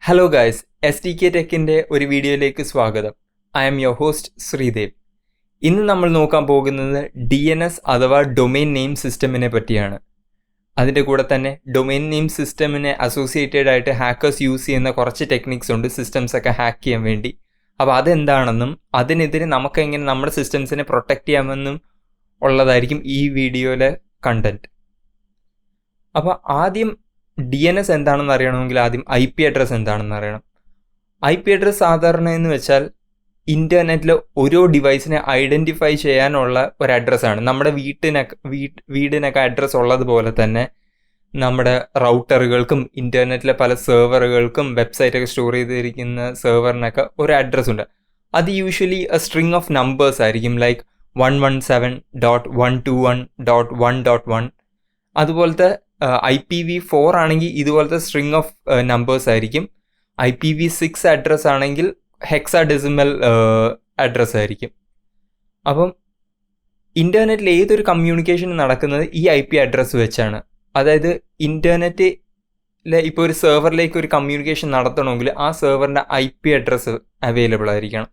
Hello guys, STK ടെക്കിൻ്റെ ഒരു വീഡിയോയിലേക്ക് സ്വാഗതം. I am your host Sreedev. ഇന്ന് നമ്മൾ നോക്കാൻ പോകുന്നത് DNS അഥവാ ഡൊമെയിൻ നെയിം സിസ്റ്റമിനെ പറ്റിയാണ്. അതിൻ്റെ കൂടെ തന്നെ ഡൊമെയിൻ നെയിം സിസ്റ്റമിനെ അസോസിയേറ്റഡ് ആയിട്ട് ഹാക്കേഴ്സ് യൂസ് ചെയ്യുന്ന കുറച്ച് ടെക്നിക്സ് ഉണ്ട് സിസ്റ്റംസ് ഒക്കെ ഹാക്ക് ചെയ്യാൻ വേണ്ടി. അപ്പോൾ അതെന്താണെന്നും അതിനെതിരെ നമുക്കെങ്ങനെ നമ്മുടെ സിസ്റ്റംസിനെ പ്രൊട്ടക്റ്റ് ചെയ്യാമെന്നും ഉള്ളതായിരിക്കും ഈ വീഡിയോയിലെ കണ്ടൻറ്റ്. അപ്പോൾ ആദ്യം DNS എന്താണെന്ന് അറിയണമെങ്കിൽ ആദ്യം IP അഡ്രസ്സ് എന്താണെന്ന് അറിയണം. IP അഡ്രസ്സ് സാധാരണ എന്ന് വെച്ചാൽ ഇൻ്റർനെറ്റിൽ ഓരോ ഡിവൈസിനെ ഐഡൻറ്റിഫൈ ചെയ്യാനുള്ള ഒരു അഡ്രസ്സാണ്. നമ്മുടെ വീടിനൊക്കെ അഡ്രസ്സ് ഉള്ളതുപോലെ തന്നെ നമ്മുടെ റൗട്ടറുകൾക്കും ഇൻ്റർനെറ്റിലെ പല സെർവറുകൾക്കും വെബ്സൈറ്റൊക്കെ സ്റ്റോർ ചെയ്തിരിക്കുന്ന സെർവറിനൊക്കെ ഒരു അഡ്രസ്സുണ്ട്. അത് usually A string of numbers ആയിരിക്കും, ലൈക്ക് 117.121.1.1. അതുപോലത്തെ IPv4 ആണെങ്കിൽ ഇതുപോലത്തെ സ്ട്രിങ് ഓഫ് നമ്പേഴ്സ് ആയിരിക്കും. IPv6 അഡ്രസ്സ് ആണെങ്കിൽ ഹെക്സാഡെസിമൽ അഡ്രസ്സ് ആയിരിക്കും. അപ്പം ഇൻ്റർനെറ്റിൽ ഏതൊരു കമ്മ്യൂണിക്കേഷൻ നടക്കുന്നത് ഈ IP അഡ്രസ്സ് വെച്ചാണ്. അതായത് ഇൻ്റർനെറ്റിലെ ഇപ്പോൾ ഒരു സെർവറിലേക്ക് ഒരു കമ്മ്യൂണിക്കേഷൻ നടത്തണമെങ്കിൽ ആ സെർവറിൻ്റെ IP അഡ്രസ്സ് അവൈലബിൾ ആയിരിക്കണം.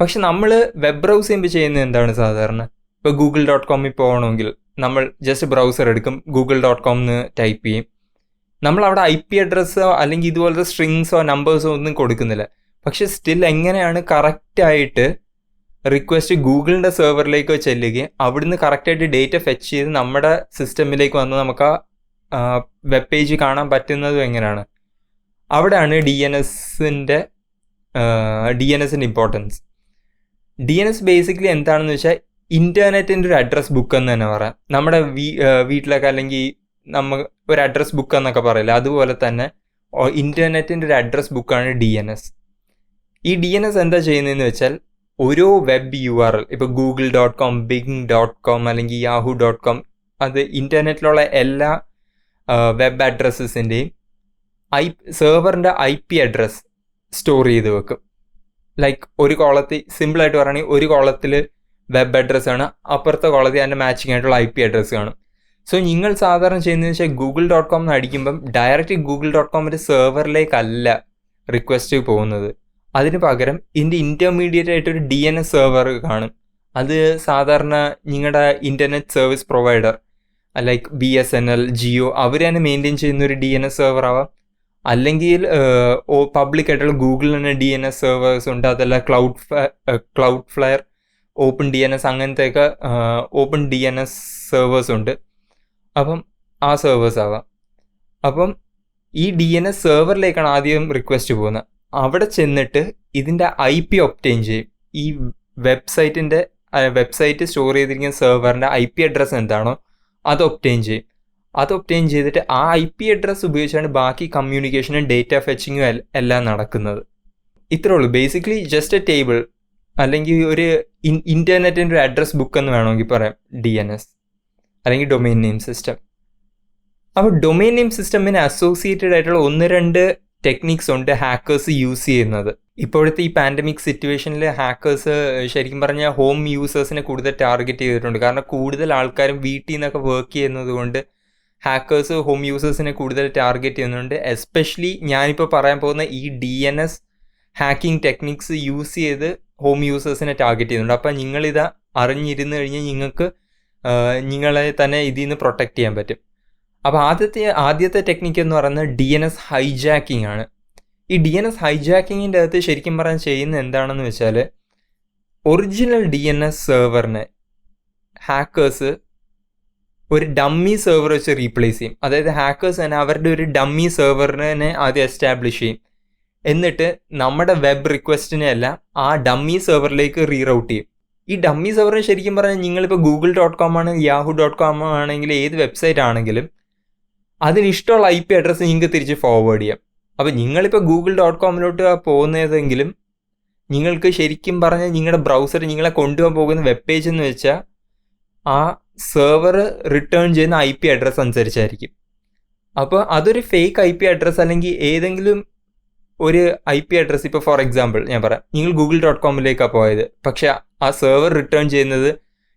പക്ഷെ നമ്മൾ വെബ് ബ്രൗസ് ചെയ്യുമ്പോൾ ചെയ്യുന്നത് എന്താണ്? സാധാരണ ഇപ്പോൾ google.com പോകണമെങ്കിൽ നമ്മൾ ജസ്റ്റ് ബ്രൗസർ എടുക്കും, google.com എന്ന് ടൈപ്പ് ചെയ്യും. നമ്മൾ അവിടെ IP അഡ്രസ്സോ അല്ലെങ്കിൽ ഇതുപോലത്തെ സ്ട്രിങ്സോ നമ്പേഴ്സോ ഒന്നും കൊടുക്കുന്നില്ല. പക്ഷെ സ്റ്റിൽ എങ്ങനെയാണ് കറക്റ്റായിട്ട് റിക്വസ്റ്റ് ഗൂഗിളിൻ്റെ സെർവറിലേക്ക് ചെല്ലുകയും അവിടുന്ന് കറക്റ്റായിട്ട് ഡേറ്റ ഫെച്ച് ചെയ്ത് നമ്മുടെ സിസ്റ്റമിലേക്ക് വന്ന് നമുക്ക് ആ വെബ് പേജ് കാണാൻ പറ്റുന്നതും എങ്ങനെയാണ്? അവിടെയാണ് DNSൻ്റെ ഇമ്പോർട്ടൻസ്. DNS ബേസിക്കലി എന്താണെന്ന് വെച്ചാൽ ഇൻ്റർനെറ്റിൻ്റെ ഒരു അഡ്രസ് ബുക്ക് എന്ന് തന്നെ പറയാം. നമ്മുടെ വീട്ടിലൊക്കെ അല്ലെങ്കിൽ നമ്മൾ ഒരു അഡ്രസ് ബുക്ക് എന്നൊക്കെ പറയില്ല, അതുപോലെ തന്നെ ഇൻ്റർനെറ്റിൻ്റെ ഒരു അഡ്രസ് ബുക്കാണ് DNS. ഈ DNS എന്താ ചെയ്യുന്നതെന്ന് വെച്ചാൽ ഓരോ വെബ് URL, ഇപ്പോൾ google.com, bing.com അല്ലെങ്കിൽ yahoo.com, അത് ഇൻ്റർനെറ്റിലുള്ള എല്ലാ വെബ് അഡ്രസ്സസിൻ്റെയും സെർവറിൻ്റെ IP അഡ്രസ് സ്റ്റോർ ചെയ്ത് വെക്കും. ലൈക്ക് ഒരു കോളത്തിൽ സിമ്പിളായിട്ട് പറയുകയാണെങ്കിൽ ഒരു കോളത്തിൽ വെബ് അഡ്രസ്സാണ്, അപ്പുറത്തെ കോളത്തിൽ അതിൻ്റെ മാച്ചിങ് ആയിട്ടുള്ള IP അഡ്രസ്സ് കാണും. സോ നിങ്ങൾ സാധാരണ ചെയ്യുന്നതെന്ന് വെച്ചാൽ google.com എന്ന് അടിക്കുമ്പം ഡയറക്റ്റ് google.comൻ്റെ സെർവറിലേക്കല്ല റിക്വസ്റ്റ് പോകുന്നത്. അതിന് പകരം ഇതിൻ്റെ ഇൻ്റർമീഡിയറ്റ് ആയിട്ടൊരു DNS സെർവർ കാണും. അത് സാധാരണ നിങ്ങളുടെ internet service provider like BSNL, Jio അവർ തന്നെ മെയിൻറ്റെയിൻ ചെയ്യുന്ന ഒരു DNS സെർവർ ആവാം. അല്ലെങ്കിൽ പബ്ലിക് ആയിട്ടുള്ള ഗൂഗിളിൽ തന്നെ DNS സെർവേഴ്സ് ഉണ്ട്. അതല്ല ക്ലൗഡ് ഫ്ലെയർ, ഓപ്പൺ DNS അങ്ങനത്തെയൊക്കെ ഓപ്പൺ DNS സെർവേഴ്സ് ഉണ്ട്. അപ്പം ആ സെർവേഴ്സ് ആവാം. അപ്പം ഈ DNS സെർവറിലേക്കാണ് ആദ്യം റിക്വസ്റ്റ് പോകുന്നത്. അവിടെ ചെന്നിട്ട് ഇതിൻ്റെ IP ഒബ്റ്റെയിൻ ചെയ്യും. ഈ വെബ്സൈറ്റ് സ്റ്റോർ ചെയ്തിരിക്കുന്ന സെർവറിൻ്റെ IP അഡ്രസ്സ് എന്താണോ അത് ഒബ്റ്റെയിൻ ചെയ്യും. അത് ഒബ്റ്റെയിൻ ചെയ്തിട്ട് ആ IP അഡ്രസ്സ് ഉപയോഗിച്ചാണ് ബാക്കി കമ്മ്യൂണിക്കേഷനും ഡേറ്റ ഫെച്ചിങ്ങും എല്ലാം നടക്കുന്നത്. ഇത്രേ ഉള്ളൂ. ബേസിക്കലി ജസ്റ്റ് എ ടേബിൾ അല്ലെങ്കിൽ ഒരു ഇൻ്റർനെറ്റിൻ്റെ ഒരു അഡ്രസ് ബുക്ക് എന്ന് വേണമെങ്കിൽ പറയാം DNS അല്ലെങ്കിൽ ഡൊമെയിൻ നെയിം സിസ്റ്റം. അപ്പോൾ ഡൊമെയിൻ നെയിം സിസ്റ്റമിന് അസോസിയേറ്റഡ് ആയിട്ടുള്ള 1-2 ടെക്നിക്സ് ഉണ്ട് ഹാക്കേഴ്സ് യൂസ് ചെയ്യുന്നത്. ഇപ്പോഴത്തെ ഈ പാൻഡമിക് സിറ്റുവേഷനിൽ ഹാക്കേഴ്സ് ശരിക്കും പറഞ്ഞാൽ ഹോം യൂസേഴ്സിനെ കൂടുതൽ ടാർഗറ്റ് ചെയ്തിട്ടുണ്ട്. കാരണം കൂടുതൽ ആൾക്കാരും വീട്ടിൽ നിന്നൊക്കെ വർക്ക് ചെയ്യുന്നത് കൊണ്ട് ഹാക്കേഴ്സ് ഹോം യൂസേഴ്സിനെ കൂടുതൽ ടാർഗറ്റ് ചെയ്യുന്നുണ്ട്. എസ്പെഷ്യലി ഞാനിപ്പോൾ പറയാൻ പോകുന്ന ഈ DNS ഹാക്കിംഗ് ടെക്നിക്സ് യൂസ് ചെയ്ത് ഹോം യൂസേഴ്സിനെ ടാർഗറ്റ് ചെയ്യുന്നുണ്ട്. അപ്പം നിങ്ങളിത് അറിഞ്ഞിരുന്നു കഴിഞ്ഞാൽ നിങ്ങൾക്ക് നിങ്ങളെ തന്നെ ഇതിൽ നിന്ന് പ്രൊട്ടക്റ്റ് ചെയ്യാൻ പറ്റും. അപ്പോൾ ആദ്യത്തെ ടെക്നിക്ക് എന്ന് പറയുന്നത് DNS ഹൈജാക്കിംഗ് ആണ്. ഈ DNS ഹൈജാക്കിങ്ങിൻ്റെ അകത്ത് ശരിക്കും പറഞ്ഞാൽ ചെയ്യുന്നത് എന്താണെന്ന് വെച്ചാൽ ഒറിജിനൽ DNS സെർവറിനെ ഹാക്കേഴ്സ് ഒരു ഡമ്മി സെർവർ വെച്ച് റീപ്ലേസ് ചെയ്യും. അതായത് ഹാക്കേഴ്സ് തന്നെ അവരുടെ ഒരു ഡമ്മി സെർവറിനെ ആദ്യം എസ്റ്റാബ്ലിഷ് ചെയ്യും. എന്നിട്ട് നമ്മുടെ വെബ് റിക്വസ്റ്റിനെ എല്ലാം ആ ഡമ്മി സെർവറിലേക്ക് റീറൗട്ട് ചെയ്യും. ഈ ഡമ്മി സെർവറിന് ശരിക്കും പറഞ്ഞാൽ നിങ്ങളിപ്പോൾ google.com ആണ്, yahoo.com ആണെങ്കിൽ ഏത് വെബ്സൈറ്റ് ആണെങ്കിലും അതിനിഷ്ടമുള്ള IP അഡ്രസ്സ് നിങ്ങൾക്ക് തിരിച്ച് ഫോർവേഡ് ചെയ്യാം. അപ്പോൾ നിങ്ങളിപ്പോൾ google.comലോട്ട് പോകുന്നതെങ്കിലും നിങ്ങൾക്ക് ശരിക്കും പറഞ്ഞാൽ നിങ്ങളുടെ ബ്രൗസർ നിങ്ങളെ കൊണ്ടുപോകാൻ പോകുന്ന വെബ് പേജ് എന്ന് വെച്ചാൽ ആ സെർവർ റിട്ടേൺ ചെയ്യുന്ന IP അഡ്രസ്സ് അനുസരിച്ചായിരിക്കും. അപ്പോൾ അതൊരു ഫേക്ക് IP അഡ്രസ്സ് അല്ലെങ്കിൽ ഏതെങ്കിലും ഒരു IP അഡ്രസ്സ്, ഇപ്പോൾ ഫോർ എക്സാമ്പിൾ ഞാൻ പറയാം, നിങ്ങൾ google.comലേക്കാണ് പോയത്, പക്ഷെ ആ സെർവർ റിട്ടേൺ ചെയ്യുന്നത്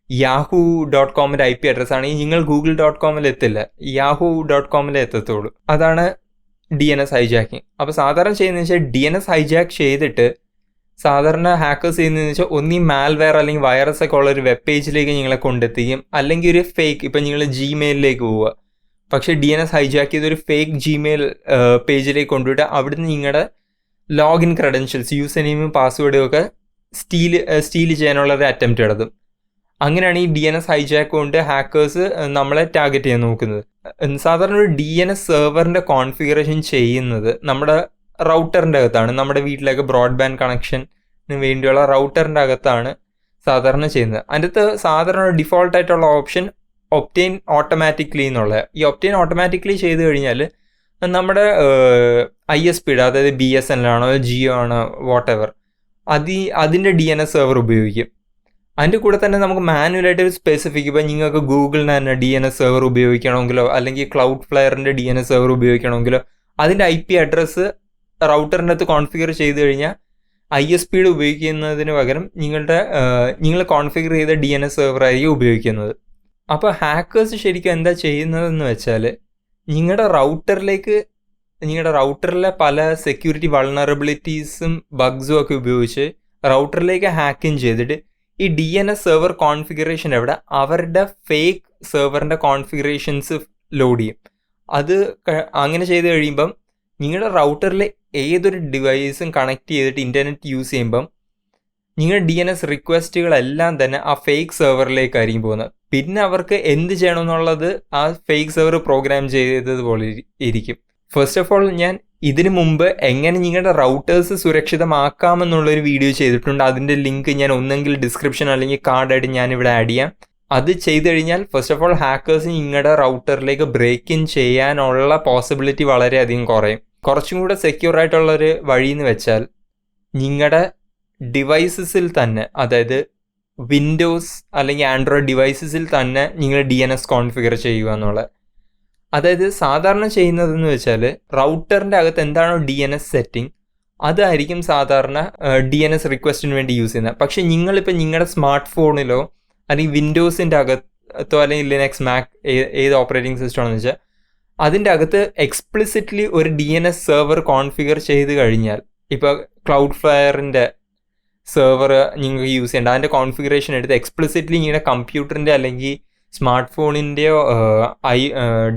yahoo.comൻ്റെ IP അഡ്രസ്സ് ആണെങ്കിൽ നിങ്ങൾ google.comൽ എത്തില്ല, yahoo.comൽ എത്തത്തുള്ളൂ. അതാണ് DNS ഹൈജാക്കിങ്. അപ്പോൾ സാധാരണ ചെയ്യുന്നതെന്ന് വെച്ചാൽ DNS ഹൈജാക്ക് ചെയ്തിട്ട് സാധാരണ ഹാക്കേഴ്സ് ചെയ്യുന്നതെന്ന് വെച്ചാൽ ഒന്നീ മാൽവെയർ അല്ലെങ്കിൽ വൈറസ് ഒക്കെ ഉള്ള ഒരു വെബ് പേജിലേക്ക് നിങ്ങളെ കൊണ്ടെത്തിക്കും, അല്ലെങ്കിൽ ഒരു ഫേക്ക്, ഇപ്പം നിങ്ങൾ ജിമെയിലിലേക്ക് പോവുക, പക്ഷേ DNS ഹൈജാക്ക് ചെയ്തൊരു ഫേക്ക് ജിമെയിൽ പേജിലേക്ക് കൊണ്ടുപോയിട്ട് അവിടുന്ന് നിങ്ങളുടെ ലോഗിൻ ക്രെഡൻഷ്യൽസ്, യൂസർ നെയിമും പാസ്വേഡും ഒക്കെ സ്റ്റീൽ ചെയ്യാനുള്ള ഒരു അറ്റംപ്റ്റ് നടത്തും. അങ്ങനെയാണ് ഈ DNS ഹൈജാക്ക് കൊണ്ട് ഹാക്കേഴ്സ് നമ്മളെ ടാർഗറ്റ് ചെയ്യാൻ നോക്കുന്നത്. സാധാരണ ഒരു DNS സെർവറിൻ്റെ കോൺഫിഗറേഷൻ ചെയ്യുന്നത് നമ്മുടെ റൗട്ടറിൻ്റെ അകത്താണ്. നമ്മുടെ വീട്ടിലേക്ക് ബ്രോഡ്ബാൻഡ് കണക്ഷന് വേണ്ടിയുള്ള റൗട്ടറിൻ്റെ അകത്താണ് സാധാരണ ചെയ്യുന്നത്. അതിനകത്ത് സാധാരണ ഡിഫോൾട്ടായിട്ടുള്ള ഓപ്ഷൻ ഒപ്റ്റെയിൻ ഓട്ടോമാറ്റിക്കലി എന്നുള്ളത്. ഈ ഒപ്റ്റെയിൻ ഓട്ടോമാറ്റിക്കലി ചെയ്ത് കഴിഞ്ഞാൽ നമ്മുടെ ISPയുടെ, അതായത് BSNL ആണോ ജിയോ ആണോ വാട്ടെവർ, അതിൻ്റെ DNS സെർവർ ഉപയോഗിക്കും. അതിൻ്റെ കൂടെ തന്നെ നമുക്ക് മാനുവലായിട്ട് ഒരു സ്പെസിഫിക്, ഇപ്പോൾ നിങ്ങൾക്ക് ഗൂഗിളിന് തന്നെ DNS സെർവർ ഉപയോഗിക്കണമെങ്കിലോ അല്ലെങ്കിൽ ക്ലൗഡ് ഫ്ലെയറിൻ്റെ DNS സെർവർ ഉപയോഗിക്കണമെങ്കിലോ അതിൻ്റെ IP അഡ്രസ്സ് റൗട്ടറിൻ്റെ അകത്ത് കോൺഫിഗർ ചെയ്ത് കഴിഞ്ഞാൽ ISPയുടെ ഉപയോഗിക്കുന്നതിന് പകരം നിങ്ങൾ കോൺഫിഗർ ചെയ്ത DNS സെർവർ ആയിരിക്കും ഉപയോഗിക്കുന്നത്. അപ്പോൾ ഹാക്കേഴ്സ് ശരിക്കും എന്താ ചെയ്യുന്നതെന്ന് വെച്ചാൽ നിങ്ങളുടെ റൗട്ടറിലെ പല സെക്യൂരിറ്റി വൾണറബിലിറ്റീസും ബഗ്സും ഒക്കെ ഉപയോഗിച്ച് റൗട്ടറിലേക്ക് ഹാക്കിങ് ചെയ്തിട്ട് ഈ DNS സെർവർ കോൺഫിഗറേഷൻ എവിടെ അവരുടെ ഫേക്ക് സെർവറിൻ്റെ കോൺഫിഗറേഷൻസ് ലോഡ് ചെയ്യും. അത് അങ്ങനെ ചെയ്ത് കഴിയുമ്പം നിങ്ങളുടെ റൗട്ടറിലെ ഏതൊരു ഡിവൈസും കണക്ട് ചെയ്തിട്ട് ഇൻ്റർനെറ്റ് യൂസ് ചെയ്യുമ്പം നിങ്ങളുടെ DNS റിക്വസ്റ്റുകളെല്ലാം തന്നെ ആ ഫേക്ക് സെർവറിലേക്കായിരിക്കും പോകുന്നത്. പിന്നെ അവർക്ക് എന്ത് ചെയ്യണമെന്നുള്ളത് ആ ഫേക്ക് സെർവർ പ്രോഗ്രാം ചെയ്തതുപോലെ ഇരിക്കും. ഫസ്റ്റ് ഓഫ് ഓൾ, ഞാൻ ഇതിനു മുമ്പ് എങ്ങനെ നിങ്ങളുടെ റൗട്ടേഴ്സ് സുരക്ഷിതമാക്കാമെന്നുള്ളൊരു വീഡിയോ ചെയ്തിട്ടുണ്ട്. അതിൻ്റെ ലിങ്ക് ഞാൻ ഒന്നെങ്കിൽ ഡിസ്ക്രിപ്ഷൻ അല്ലെങ്കിൽ കാർഡായിട്ട് ഞാനിവിടെ ആഡ് ചെയ്യാം. അത് ചെയ്ത് കഴിഞ്ഞാൽ ഫസ്റ്റ് ഓഫ് ഓൾ ഹാക്കേഴ്സ് നിങ്ങളുടെ റൗട്ടറിലേക്ക് ബ്രേക്ക് ഇൻ ചെയ്യാനുള്ള പോസിബിലിറ്റി വളരെയധികം കുറയും. കുറച്ചും കൂടെ സെക്യൂർ ആയിട്ടുള്ളൊരു വഴിയെന്ന് വെച്ചാൽ നിങ്ങളുടെ ഡിവൈസസിൽ തന്നെ, അതായത് വിൻഡോസ് അല്ലെങ്കിൽ ആൻഡ്രോയിഡ് ഡിവൈസസിൽ തന്നെ നിങ്ങൾ DNS കോൺഫിഗർ ചെയ്യുക എന്നുള്ളത്. അതായത് സാധാരണ ചെയ്യുന്നതെന്ന് വെച്ചാൽ റൗട്ടറിൻ്റെ അകത്ത് എന്താണോ DNS സെറ്റിംഗ് അതായിരിക്കും സാധാരണ DNS റിക്വസ്റ്റിന് വേണ്ടി യൂസ് ചെയ്യുന്നത്. പക്ഷേ നിങ്ങളിപ്പോൾ നിങ്ങളുടെ സ്മാർട്ട് ഫോണിലോ അല്ലെങ്കിൽ വിൻഡോസിൻ്റെ അകത്തോ അല്ലെങ്കിൽ ലിനക്സ്, മാക്, ഏത് ഓപ്പറേറ്റിംഗ് സിസ്റ്റം ആണെന്ന് വെച്ചാൽ അതിൻ്റെ അകത്ത് എക്സ്പ്ലിസിറ്റ്ലി ഒരു DNS സെർവർ കോൺഫിഗർ ചെയ്ത് കഴിഞ്ഞാൽ, ഇപ്പോൾ ക്ലൗഡ് ഫ്ലെയറിൻ്റെ സെർവർ നിങ്ങൾക്ക് യൂസ് ചെയ്യേണ്ട അതിൻ്റെ കോൺഫിഗറേഷൻ എടുത്ത് എക്സ്പ്ലിസിറ്റ്ലി നിങ്ങളുടെ കമ്പ്യൂട്ടറിൻ്റെ അല്ലെങ്കിൽ സ്മാർട്ട് ഫോണിൻ്റെയോ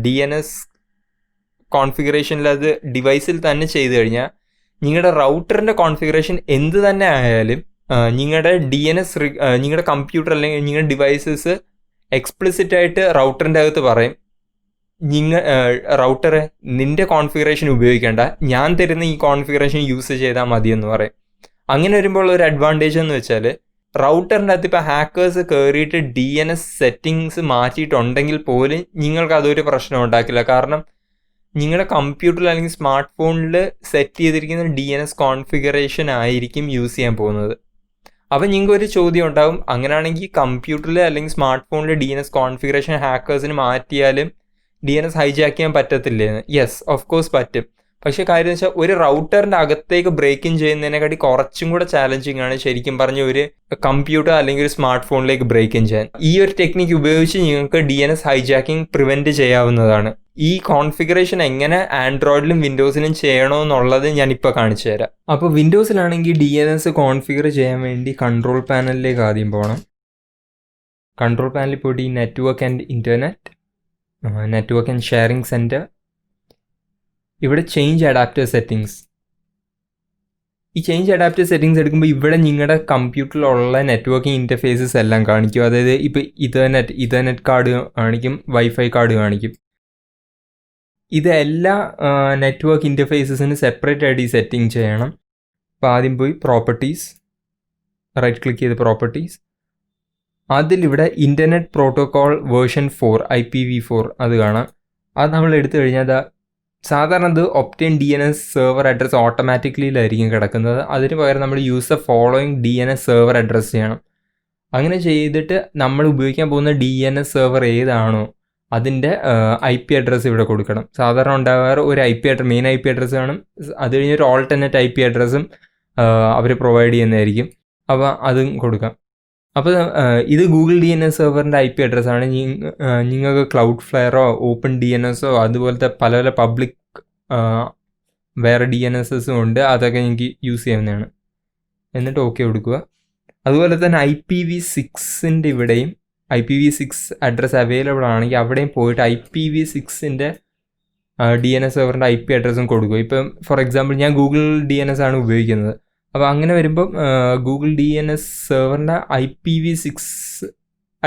DNS കോൺഫിഗറേഷനിൽ അത് ഡിവൈസിൽ തന്നെ ചെയ്ത് കഴിഞ്ഞാൽ നിങ്ങളുടെ റൗട്ടറിൻ്റെ കോൺഫിഗറേഷൻ എന്ത് തന്നെ ആയാലും നിങ്ങളുടെ കമ്പ്യൂട്ടർ അല്ലെങ്കിൽ നിങ്ങളുടെ ഡിവൈസസ് എക്സ്പ്ലിസിറ്റ് ആയിട്ട് റൗട്ടറിൻ്റെ അകത്ത് പറയും, റൗട്ടറെ നിൻ്റെ കോൺഫിഗറേഷൻ ഉപയോഗിക്കേണ്ട, ഞാൻ തരുന്ന ഈ കോൺഫിഗറേഷൻ യൂസ് ചെയ്താൽ മതിയെന്ന് പറയും. അങ്ങനെ വരുമ്പോൾ ഒരു അഡ്വാൻറ്റേജ് എന്ന് വെച്ചാൽ റൗട്ടറിൻ്റെ അകത്ത് ഇപ്പോൾ ഹാക്കേഴ്സ് കയറിയിട്ട് DNS സെറ്റിങ്സ് മാറ്റിയിട്ടുണ്ടെങ്കിൽ പോലും നിങ്ങൾക്ക് അതൊരു പ്രശ്നം ഉണ്ടാക്കില്ല. കാരണം നിങ്ങളുടെ കമ്പ്യൂട്ടറിൽ അല്ലെങ്കിൽ സ്മാർട്ട് ഫോണിൽ സെറ്റ് ചെയ്തിരിക്കുന്ന DNS കോൺഫിഗറേഷൻ ആയിരിക്കും യൂസ് ചെയ്യാൻ പോകുന്നത്. അപ്പം നിങ്ങൾക്ക് ഒരു ചോദ്യം ഉണ്ടാകും, അങ്ങനെയാണെങ്കിൽ കമ്പ്യൂട്ടറിൽ അല്ലെങ്കിൽ സ്മാർട്ട് ഫോണിൽ DNS കോൺഫിഗറേഷൻ ഹാക്കേഴ്സിന് മാറ്റിയാലും DNS ഹൈജാക്ക് ചെയ്യാൻ പറ്റത്തില്ലേന്ന്? യെസ്, ഓഫ് കോഴ്സ് പറ്റും. പക്ഷേ കാര്യം എന്ന് വെച്ചാൽ ഒരു റൗട്ടറിൻ്റെ അകത്തേക്ക് ബ്രേക്ക് ഇൻ ചെയ്യുന്നതിനെക്കാട്ടി കുറച്ചും കൂടെ ചാലഞ്ചിങ് ആണ് ശരിക്കും പറഞ്ഞ ഒരു കമ്പ്യൂട്ടർ അല്ലെങ്കിൽ ഒരു സ്മാർട്ട് ഫോണിലേക്ക് ബ്രേക്ക് ഇൻ ചെയ്യാൻ. ഈ ഒരു ടെക്നിക്ക് ഉപയോഗിച്ച് നിങ്ങൾക്ക് DNS ഹൈജാക്കിംഗ് പ്രിവെൻറ്റ് ചെയ്യാവുന്നതാണ്. ഈ കോൺഫിഗറേഷൻ എങ്ങനെ ആൻഡ്രോയിഡിലും വിൻഡോസിലും ചെയ്യണമെന്നുള്ളത് ഞാനിപ്പോൾ കാണിച്ചു തരാം. അപ്പോൾ വിൻഡോസിലാണെങ്കിൽ DNS കോൺഫിഗർ ചെയ്യാൻ വേണ്ടി കൺട്രോൾ പാനലിലേക്ക് ആദ്യം പോകണം. കൺട്രോൾ പാനലിൽ പോയിട്ട് ഈ network and internet, network and sharing centre, ഇവിടെ ചേഞ്ച് അഡാപ്റ്റർ സെറ്റിങ്സ്. ഈ ചേഞ്ച് അഡാപ്റ്റർ സെറ്റിങ്സ് എടുക്കുമ്പോൾ ഇവിടെ നിങ്ങളുടെ കമ്പ്യൂട്ടറിലുള്ള നെറ്റ്വർക്കിംഗ് ഇൻ്റർഫേസസ് എല്ലാം കാണിക്കും. അതായത് ഇപ്പോൾ ഇതർനെറ്റ് കാർഡ് കാണിക്കും, വൈഫൈ കാർഡ് കാണിക്കും. ഇതെല്ലാ നെറ്റ്വർക്ക് ഇൻ്റർഫേസസിന് സെപ്പറേറ്റ് ആയിട്ട് ഈ സെറ്റിംഗ് ചെയ്യണം. അപ്പോൾ ആദ്യം പോയി പ്രോപ്പർട്ടീസ്, റൈറ്റ് ക്ലിക്ക് ചെയ്ത് പ്രോപ്പർട്ടീസ്, അതിലിവിടെ ഇൻ്റർനെറ്റ് പ്രോട്ടോക്കോൾ വേർഷൻ 4 IPv4 അത് കാണാം. അത് നമ്മൾ എടുത്തു കഴിഞ്ഞാൽ സാധാരണ അത് ഒപ്റ്റെയിൻ DNS സെർവർ അഡ്രസ്സ് ഓട്ടോമാറ്റിക്കലിയിലായിരിക്കും കിടക്കുന്നത്. അതിന് പകരം നമ്മൾ user following DNS server address ചെയ്യണം. അങ്ങനെ ചെയ്തിട്ട് നമ്മൾ ഉപയോഗിക്കാൻ പോകുന്ന DNS സെർവർ ഏതാണോ അതിൻ്റെ IP അഡ്രസ്സ് ഇവിടെ കൊടുക്കണം. സാധാരണ ഉണ്ടാകാറ് ഒരു മെയിൻ IP അഡ്രസ്സ് കാണും, അത് കഴിഞ്ഞൊരു ഓൾട്ടർനേറ്റ് IP അഡ്രസ്സും അവർ പ്രൊവൈഡ് ചെയ്യുന്നതായിരിക്കും. അപ്പോൾ അതും കൊടുക്കാം. അപ്പോൾ ഇത് ഗൂഗിൾ DNS സെർവറിൻ്റെ IP അഡ്രസ്സാണ്. നിങ്ങൾക്ക് ക്ലൗഡ് ഫ്ലെയറോ ഓപ്പൺ DNSോ അതുപോലത്തെ പല പബ്ലിക് വേറെ DNSസും ഉണ്ട്, അതൊക്കെ എനിക്ക് യൂസ് ചെയ്യാവുന്നതാണ്. എന്നിട്ട് ഓക്കെ കൊടുക്കുക. അതുപോലെ തന്നെ IPv6 ഇവിടെയും IPv6 അഡ്രസ്സ് അവൈലബിൾ ആണെങ്കിൽ അവിടെയും പോയിട്ട് IPv6 DNS സെർവറിൻ്റെ IP അഡ്രസ്സും കൊടുക്കുക. ഇപ്പം ഫോർ എക്സാമ്പിൾ ഞാൻ ഗൂഗിൾ DNS ആണ് ഉപയോഗിക്കുന്നത്. അപ്പോൾ അങ്ങനെ വരുമ്പം Google DNS സെർവറിൻ്റെ IPv6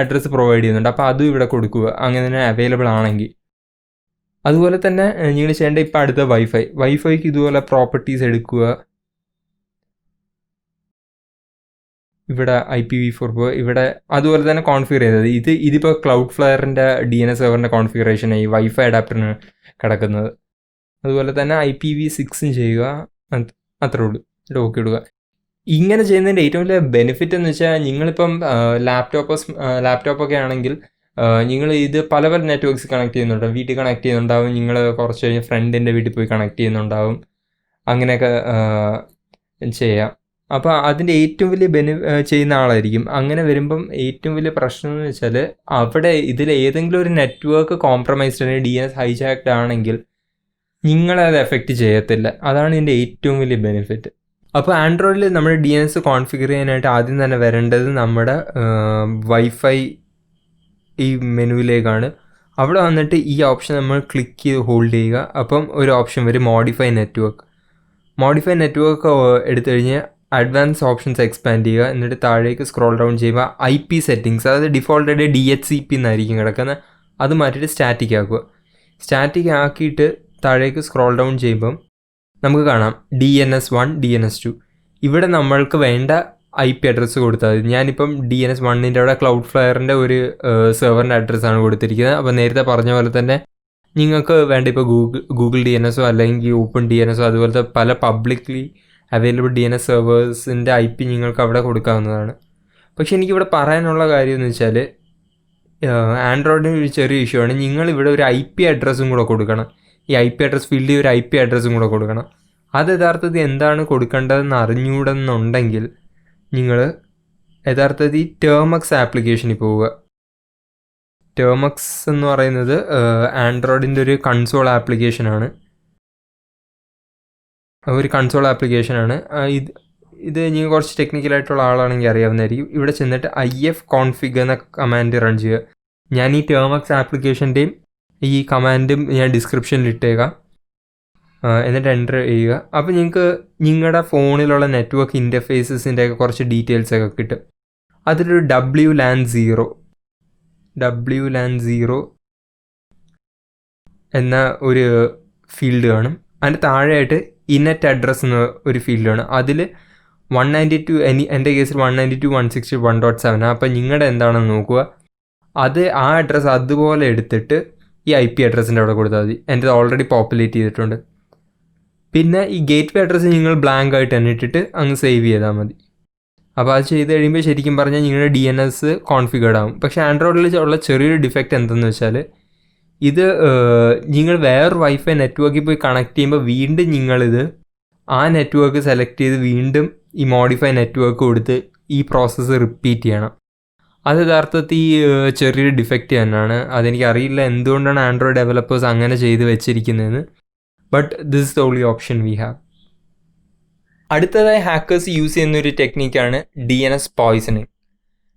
address provide ചെയ്യുന്നുണ്ട്. അപ്പോൾ അതും ഇവിടെ കൊടുക്കുക, അങ്ങനെ തന്നെ അവൈലബിൾ ആണെങ്കിൽ. അതുപോലെ തന്നെ നിങ്ങൾ ചെയ്യേണ്ട ഇപ്പം അടുത്ത വൈഫൈക്ക് ഇതുപോലെ പ്രോപ്പർട്ടീസ് എടുക്കുക. ഇവിടെ IPv4 ഇവിടെ അതുപോലെ തന്നെ കോൺഫിഗർ ചെയ്തത്. ഇതിപ്പോൾ ക്ലൗഡ്ഫ്ലെയറിൻ്റെ DNS സെർവറിൻ്റെ കോൺഫിഗറേഷനായി വൈഫൈ അഡാപ്റ്ററിന് കിടക്കുന്നത്. അതുപോലെ തന്നെ IPv6 ചെയ്യുക, അത്രേ ഉള്ളൂ. ഇത് ഓക്കെ ഇടുക. ഇങ്ങനെ ചെയ്യുന്നതിൻ്റെ ഏറ്റവും വലിയ ബെനിഫിറ്റ് എന്ന് വെച്ചാൽ നിങ്ങളിപ്പം ലാപ്ടോപ്പൊക്കെ ആണെങ്കിൽ നിങ്ങൾ ഇത് പല പല നെറ്റ്വർക്ക്സ് കണക്ട് ചെയ്യുന്നുണ്ടാവും. വീട്ടിൽ കണക്ട് ചെയ്യുന്നുണ്ടാവും, നിങ്ങൾ കുറച്ച് കഴിഞ്ഞ് ഫ്രണ്ടിൻ്റെ വീട്ടിൽ പോയി കണക്ട് ചെയ്യുന്നുണ്ടാവും, അങ്ങനെയൊക്കെ ചെയ്യാം. അപ്പോൾ അതിൻ്റെ ഏറ്റവും വലിയ ചെയ്യുന്ന ആളായിരിക്കും. അങ്ങനെ വരുമ്പം ഏറ്റവും വലിയ പ്രശ്നം എന്ന് വെച്ചാൽ അവിടെ ഇതിൽ ഏതെങ്കിലും ഒരു നെറ്റ്വർക്ക് കോംപ്രമൈസ്ഡ് അല്ലെങ്കിൽ DNS ഹൈജാക്ഡ് ആണെങ്കിൽ നിങ്ങളെ അത് എഫക്റ്റ് ചെയ്യത്തില്ല. അതാണ് ഇതിൻ്റെ ഏറ്റവും വലിയ ബെനിഫിറ്റ്. അപ്പോൾ ആൻഡ്രോയിഡിൽ നമ്മൾ DNS കോൺഫിഗർ ചെയ്യാനായിട്ട് ആദ്യം തന്നെ വരേണ്ടത് നമ്മുടെ വൈഫൈ ഈ മെനുവിലേക്കാണ്. അവിടെ വന്നിട്ട് ഈ ഓപ്ഷൻ നമ്മൾ ക്ലിക്ക് ചെയ്ത് ഹോൾഡ് ചെയ്യുക. അപ്പം ഒരു ഓപ്ഷൻ വരും മോഡിഫൈ നെറ്റ്വർക്ക് എടുത്തു കഴിഞ്ഞ് അഡ്വാൻസ് ഓപ്ഷൻസ് എക്സ്പാൻഡ് ചെയ്യുക. എന്നിട്ട് താഴേക്ക് സ്ക്രോൾ ഡൗൺ ചെയ്യുക. IP സെറ്റിങ്സ്, അതായത് ഡിഫോൾട്ടായിട്ട് DHCP എന്നായിരിക്കും കിടക്കുന്നത്, അത് മാറ്റിയിട്ട് സ്റ്റാറ്റിക് ആക്കുക. സ്റ്റാറ്റിക് ആക്കിയിട്ട് താഴേക്ക് സ്ക്രോൾ ഡൗൺ ചെയ്യുമ്പം നമുക്ക് കാണാം DNS1 DNS2. ഇവിടെ നമ്മൾക്ക് വേണ്ട IP അഡ്രസ്സ് കൊടുത്താൽ മതി. ഞാനിപ്പം DNS1 അവിടെ ക്ലൗഡ്ഫ്ലെയറിൻ്റെ ഒരു സെർവറിൻ്റെ അഡ്രസ്സാണ് കൊടുത്തിരിക്കുന്നത്. അപ്പോൾ നേരത്തെ പറഞ്ഞ പോലെ തന്നെ നിങ്ങൾക്ക് വേണ്ട ഇപ്പോൾ ഗൂഗിൾ DNSO അല്ലെങ്കിൽ ഓപ്പൺ DNSO അതുപോലത്തെ പല പബ്ലിക്ലി അവൈലബിൾ DNS സെർവേഴ്സിൻ്റെ IP നിങ്ങൾക്ക് അവിടെ കൊടുക്കാവുന്നതാണ്. പക്ഷേ എനിക്കിവിടെ പറയാനുള്ള കാര്യം എന്ന് വെച്ചാൽ ആൻഡ്രോയിഡിന് ഒരു ചെറിയ ഇഷ്യൂ ആണ്. നിങ്ങളിവിടെ ഒരു IP അഡ്രസ്സും കൂടെ കൊടുക്കണം. ഈ IP അഡ്രസ്സ് ഫീൽഡിൽ ഒരു IP അഡ്രസ്സും കൂടെ കൊടുക്കണം. അത് യഥാർത്ഥത്തിൽ എന്താണ് കൊടുക്കേണ്ടതെന്ന് അറിഞ്ഞുകൂടെന്നുണ്ടെങ്കിൽ നിങ്ങൾ യഥാർത്ഥത്തിൽ Termux ആപ്ലിക്കേഷനിൽ പോവുക. Termux എന്ന് പറയുന്നത് ആൻഡ്രോയിഡിൻ്റെ ഒരു കൺസോൾ ആപ്ലിക്കേഷനാണ്. ഇത് നിങ്ങൾ കുറച്ച് ടെക്നിക്കലായിട്ടുള്ള ആളാണെങ്കിൽ അറിയാവുന്നതായിരിക്കും. ഇവിടെ ചെന്നിട്ട് ifconfig എന്ന കമാൻഡ് റൺ ചെയ്യുക. ഞാൻ ഈ Termux ആപ്ലിക്കേഷൻ്റെയും ഈ കമാൻഡും ഞാൻ ഡിസ്ക്രിപ്ഷനിൽ ഇട്ടേക്കാം. എന്നിട്ട് എൻ്റർ ചെയ്യുക. അപ്പോൾ നിങ്ങൾക്ക് നിങ്ങളുടെ ഫോണിലുള്ള നെറ്റ്വർക്ക് ഇൻ്റർഫേസസിൻ്റെ ഒക്കെ കുറച്ച് ഡീറ്റെയിൽസൊക്കെ കിട്ടും. അതിലൊരു WLAN 0 എന്ന ഒരു ഫീൽഡ് കാണും. അതിൻ്റെ താഴെയായിട്ട് ഇനെറ്റ് അഡ്രസ്സ് എന്ന ഒരു ഫീൽഡ് കാണും. അതിൽ 192 എൻ്റെ കേസിൽ 192.168.1.7. അപ്പോൾ നിങ്ങളുടെ എന്താണെന്ന് നോക്കുക. ആ അഡ്രസ്സ് അതുപോലെ എടുത്തിട്ട് ഈ IP അഡ്രസ്സിൻ്റെ അവിടെ കൊടുത്താൽ മതി. എൻ്റെ ഓൾറെഡി പോപ്പുലേറ്റ് ചെയ്തിട്ടുണ്ട്. പിന്നെ ഈ ഗേറ്റ്വേ അഡ്രസ്സ് നിങ്ങൾ ബ്ലാങ്ക് ആയിട്ട് തന്നെ ഇട്ടിട്ട് അങ്ങ് സേവ് ചെയ്താൽ മതി. അപ്പോൾ അത് ചെയ്ത് കഴിയുമ്പോൾ ശരിക്കും പറഞ്ഞാൽ നിങ്ങളുടെ DNS കോൺഫിഗേർഡ് ആകും. പക്ഷേ ആൻഡ്രോയിഡിൽ ഉള്ള ചെറിയൊരു ഡിഫക്റ്റ് എന്തെന്ന് വെച്ചാൽ ഇത് നിങ്ങൾ വേറൊരു വൈഫൈ നെറ്റ്വർക്കിൽ പോയി കണക്ട് ചെയ്യുമ്പോൾ വീണ്ടും നിങ്ങളിത് ആ നെറ്റ്വർക്ക് സെലക്ട് ചെയ്ത് വീണ്ടും ഈ മോഡിഫൈ നെറ്റ്വർക്ക് കൊടുത്ത് ഈ പ്രോസസ്സ് റിപ്പീറ്റ് ചെയ്യണം. അത് യഥാർത്ഥത്തിൽ ചെറിയൊരു ഡിഫക്റ്റ് തന്നെയാണ്. അതെനിക്കറിയില്ല എന്തുകൊണ്ടാണ് ആൻഡ്രോയിഡ് ഡെവലപ്പേഴ്സ് അങ്ങനെ ചെയ്ത് വെച്ചിരിക്കുന്നതെന്ന്. But this is the only option we have. അടുത്തതായി ഹാക്കേഴ്സ് യൂസ് ചെയ്യുന്ന ഒരു ടെക്നിക്കാണ് DNS പോയ്സണിങ്.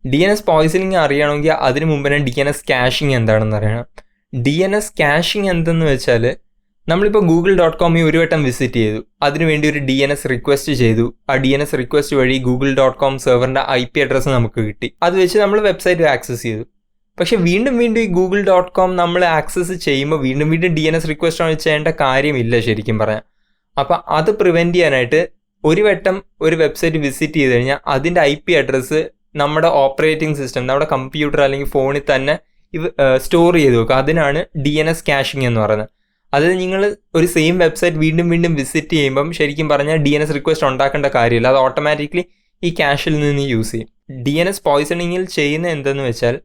DNS പോയ്സണിങ് അറിയണമെങ്കിൽ അതിന് മുമ്പ് തന്നെ DNS കാഷിങ് എന്താണെന്ന് അറിയണം. DNS കാഷിങ് എന്തെന്ന് വെച്ചാൽ നമ്മളിപ്പോൾ google.com ഒരു വട്ടം വിസിറ്റ് ചെയ്തു, അതിനുവേണ്ടി ഒരു DNS റിക്വസ്റ്റ് ചെയ്തു. ആ DNS റിക്വസ്റ്റ് വഴി google.com സെർവറിൻ്റെ IP അഡ്രസ്സ് നമുക്ക് കിട്ടി. അത് വെച്ച് നമ്മൾ വെബ്സൈറ്റ് ആക്സസ് ചെയ്തു. പക്ഷേ വീണ്ടും ഈ google.com നമ്മൾ ആക്സസ് ചെയ്യുമ്പോൾ വീണ്ടും DNS റിക്വസ്റ്റ് ആണ് ചെയ്യേണ്ട കാര്യമില്ല ശരിക്കും പറയാം. അപ്പോൾ അത് പ്രിവെൻറ്റ് ചെയ്യാനായിട്ട് ഒരു വട്ടം ഒരു വെബ്സൈറ്റ് വിസിറ്റ് ചെയ്ത് കഴിഞ്ഞാൽ അതിൻ്റെ IP അഡ്രസ്സ് നമ്മുടെ ഓപ്പറേറ്റിംഗ് സിസ്റ്റം, നമ്മുടെ കമ്പ്യൂട്ടർ അല്ലെങ്കിൽ ഫോണിൽ തന്നെ സ്റ്റോർ ചെയ്ത് വെക്കുക. അതിനാണ് DNS കാഷിങ് എന്ന് പറയുന്നത്. അതായത് നിങ്ങൾ ഒരു സെയിം വെബ്സൈറ്റ് വീണ്ടും വിസിറ്റ് ചെയ്യുമ്പം ശരിക്കും പറഞ്ഞാൽ DNS റിക്വസ്റ്റ് ഉണ്ടാക്കേണ്ട കാര്യമില്ല. അത് ഓട്ടോമാറ്റിക്കലി ഈ കാഷിൽ നിന്ന് യൂസ് ചെയ്യും. DNS പോയ്സണിങ്ങിൽ ചെയ്യുന്ന എന്തെന്ന് വെച്ചാൽ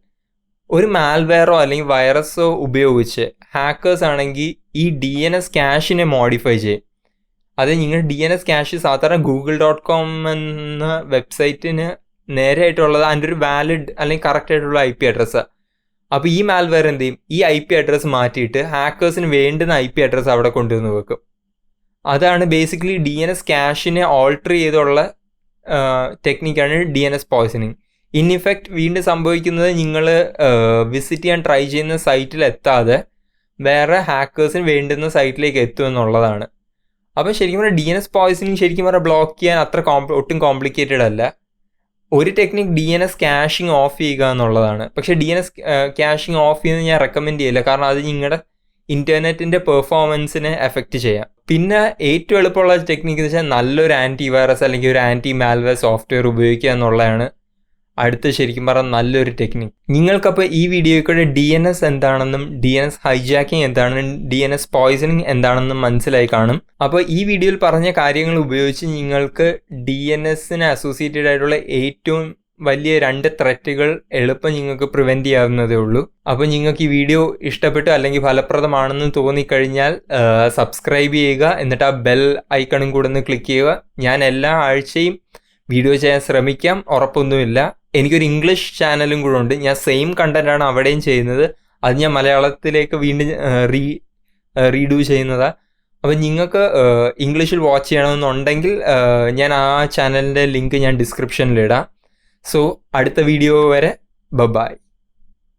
ഒരു മാൽവെയറോ അല്ലെങ്കിൽ വൈറസോ ഉപയോഗിച്ച് ഹാക്കേഴ്സ് ആണെങ്കിൽ ഈ DNS കാഷിനെ മോഡിഫൈ ചെയ്യും. അത് നിങ്ങൾ DNS കാഷ് സാധാരണ google.com എന്ന വെബ്സൈറ്റിന് നേരെയായിട്ടുള്ളത് അതിൻ്റെ ഒരു വാലിഡ് അല്ലെങ്കിൽ കറക്റ്റ് ആയിട്ടുള്ള IP അഡ്രസ്സാണ്. അപ്പോൾ ഈ മാൽവെയർ എന്ത് ചെയ്യും, ഈ IP അഡ്രസ്സ് മാറ്റിയിട്ട് ഹാക്കേഴ്സിന് വേണ്ടുന്ന IP അഡ്രസ്സ് അവിടെ കൊണ്ടുവന്ന് വെക്കും. അതാണ് ബേസിക്കലി DNS ക്യാഷിനെ ഓൾട്ടർ ചെയ്തുള്ള ടെക്നിക്കാണ് DNS പോയ്സണിങ്. ഇൻ ഇഫക്റ്റ് വീണ്ടും സംഭവിക്കുന്നത് നിങ്ങൾ വിസിറ്റ് ചെയ്യാൻ ട്രൈ ചെയ്യുന്ന സൈറ്റിൽ എത്താതെ വേറെ ഹാക്കേഴ്സിന് വേണ്ടുന്ന സൈറ്റിലേക്ക് എത്തും എന്നുള്ളതാണ്. അപ്പോൾ ശരിക്കും പറഞ്ഞാൽ DNS പോയ്സണിങ് ശരിക്കും പറഞ്ഞാൽ ബ്ലോക്ക് ചെയ്യാൻ അത്ര ഒട്ടും കോംപ്ലിക്കേറ്റഡ് അല്ല. ഒരു ടെക്നിക് DNS ക്യാഷിങ് ഓഫ് ചെയ്യുക എന്നുള്ളതാണ്. പക്ഷേ DNS ക്യാഷിങ് ഓഫ് ചെയ്യുന്നത് ഞാൻ റെക്കമെൻഡ് ചെയ്യില്ല, കാരണം അത് നിങ്ങളുടെ ഇൻ്റർനെറ്റിൻ്റെ പെർഫോമൻസിനെ എഫക്റ്റ് ചെയ്യാം. പിന്നെ ഏറ്റവും എളുപ്പമുള്ള ടെക്നിക്ക് എന്ന് വെച്ചാൽ നല്ലൊരു ആൻറ്റി വൈറസ് അല്ലെങ്കിൽ ഒരു ആൻറ്റി മാൽവെയർ സോഫ്റ്റ്വെയർ ഉപയോഗിക്കുക എന്നുള്ളതാണ് അടുത്ത ശരിക്കും പറഞ്ഞാൽ നല്ലൊരു ടെക്നിക്ക്. നിങ്ങൾക്കപ്പോൾ ഈ വീഡിയോയ്ക്കൂടെ DNS എന്താണെന്നും DNS ഹൈജാക്കിങ് എന്താണെന്നും DNS പോയ്സണിങ് എന്താണെന്നും മനസ്സിലായി കാണും. അപ്പോൾ ഈ വീഡിയോയിൽ പറഞ്ഞ കാര്യങ്ങൾ ഉപയോഗിച്ച് നിങ്ങൾക്ക് DNSന് അസോസിയേറ്റഡ് ആയിട്ടുള്ള ഏറ്റവും വലിയ 2 ത്രെറ്റുകൾ എളുപ്പം നിങ്ങൾക്ക് പ്രിവെൻറ്റ് ചെയ്യാവുന്നതേ ഉള്ളൂ. അപ്പോൾ നിങ്ങൾക്ക് ഈ വീഡിയോ ഇഷ്ടപ്പെട്ടു അല്ലെങ്കിൽ ഫലപ്രദമാണെന്ന് തോന്നിക്കഴിഞ്ഞാൽ സബ്സ്ക്രൈബ് ചെയ്യുക, എന്നിട്ട് ആ ബെൽ ഐക്കണും കൂടെ ഒന്ന് ക്ലിക്ക് ചെയ്യുക. ഞാൻ എല്ലാ ആഴ്ചയും വീഡിയോ ചെയ്യാൻ ശ്രമിക്കാം, ഉറപ്പൊന്നുമില്ല. എനിക്കൊരു ഇംഗ്ലീഷ് ചാനലും കൂടെ ഉണ്ട്, ഞാൻ സെയിം കണ്ടൻറ്റാണ് അവിടെയും ചെയ്യുന്നത്. അത് ഞാൻ മലയാളത്തിലേക്ക് വീണ്ടും റീഡൂ ചെയ്യുന്നതാണ്. അപ്പം നിങ്ങൾക്ക് ഇംഗ്ലീഷിൽ വാച്ച് ചെയ്യണമെന്നുണ്ടെങ്കിൽ ഞാൻ ആ ചാനലിൻ്റെ ലിങ്ക് ഞാൻ ഡിസ്ക്രിപ്ഷനിലിടാം. സോ അടുത്ത വീഡിയോ വരെ ബൈ.